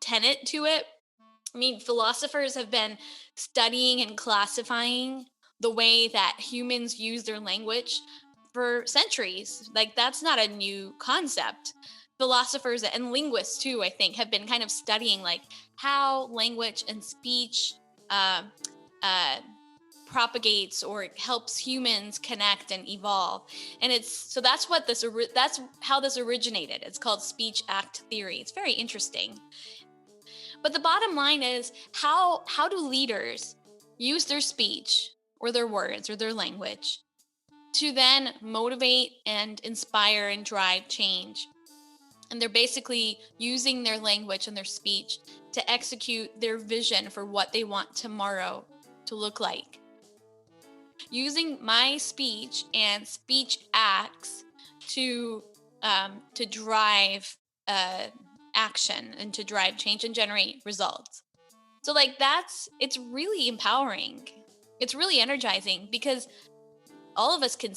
tenet to it. I mean, philosophers have been studying and classifying the way that humans use their language for centuries. Like, that's not a new concept. Philosophers and linguists, too, I think, have been kind of studying like how language and speech uh, uh, propagates or helps humans connect and evolve. And it's so that's what that's how this originated. It's called speech act theory. It's very interesting. But the bottom line is, how do leaders use their speech or their words or their language to then motivate and inspire and drive change? And they're basically using their language and their speech to execute their vision for what they want tomorrow to look like. Using my speech and speech acts to drive uh, action and to drive change and generate results. So like it's really empowering. It's really energizing because all of us can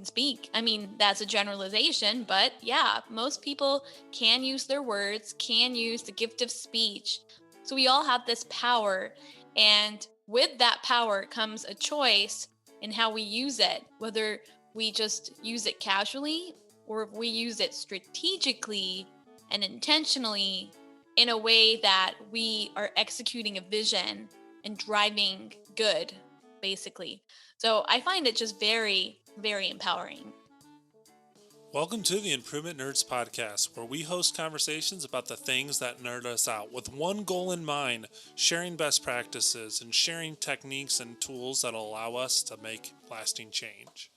speak. I mean, that's a generalization, but yeah, most people can use their words, can use the gift of speech. So we all have this power, and with that power comes a choice in how we use it, whether we just use it casually or if we use it strategically and intentionally in a way that we are executing a vision and driving good, basically. So I find it just very, very empowering. Welcome to the Improvement Nerds podcast, where we host conversations about the things that nerd us out with one goal in mind: sharing best practices and sharing techniques and tools that allow us to make lasting change.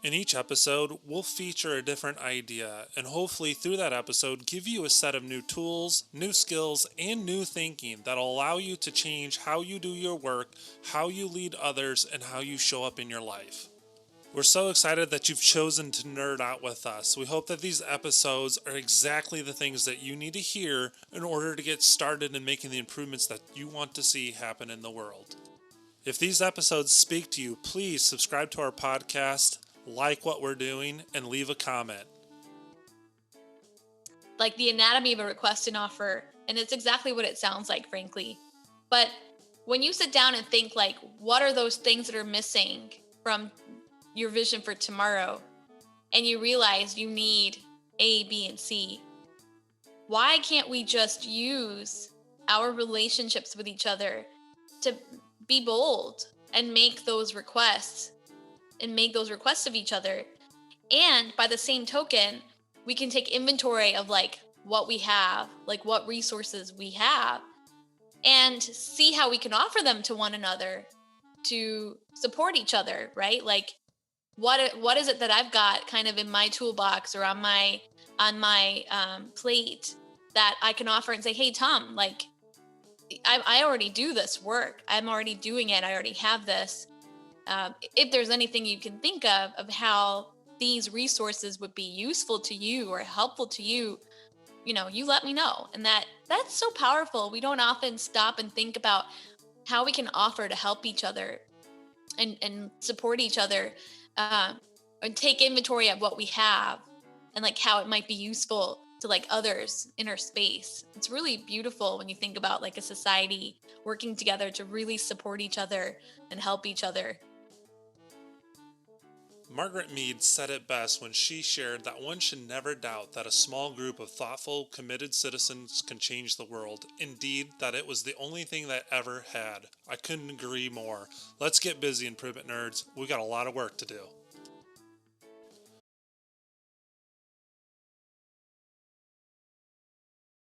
In each episode, we'll feature a different idea and hopefully through that episode give you a set of new tools, new skills, and new thinking that'll allow you to change how you do your work, how you lead others, and how you show up in your life. We're so excited that you've chosen to nerd out with us. We hope that these episodes are exactly the things that you need to hear in order to get started in making the improvements that you want to see happen in the world. If these episodes speak to you, please subscribe to our podcast, like what we're doing, and leave a comment. Like the anatomy of a request and offer, and it's exactly what it sounds like, frankly. But when you sit down and think like, what are those things that are missing from your vision for tomorrow, and you realize you need A, B, and C, why can't we just use our relationships with each other to be bold and make those requests of each other? And by the same token, we can take inventory of like what we have, like what resources we have, and see how we can offer them to one another to support each other, right? Like what is it that I've got kind of in my toolbox or on my plate that I can offer and say, hey, Tom, like I already do this work. I'm already doing it. I already have this. If there's anything you can think of how these resources would be useful to you or helpful to you, you let me know. And that's so powerful. We don't often stop and think about how we can offer to help each other and support each other, uh, and take inventory of what we have and like how it might be useful to like others in our space. It's really beautiful when you think about like a society working together to really support each other and help each other. Margaret Mead said it best when she shared that one should never doubt that a small group of thoughtful, committed citizens can change the world. Indeed, that it was the only thing that ever had. I couldn't agree more. Let's get busy, Improvement Nerds. We got a lot of work to do.